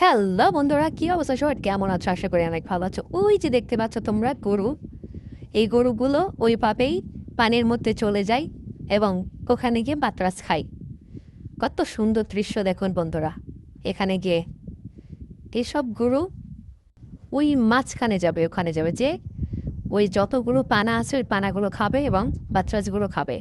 Hello বন্ধুরা, কি অবস্থা সবার? কেমন আছো? আশা করি অনেক ভালো আছো। ওই যে দেখতে পাচ্ছ তোমরা গরু, এই গরুগুলো ওইভাবেই পানির মধ্যে চলে যায় এবং ওখানে গিয়ে বাতরাস খায়। কত সুন্দর দৃশ্য দেখুন বন্ধুরা। এখানে গিয়ে এইসব গরু ওই মাঝখানে যাবে, ওখানে যাবে যে ওই যতগুলো পানা আছে ওই পানাগুলো খাবে এবং বাতরাসগুলো খাবে।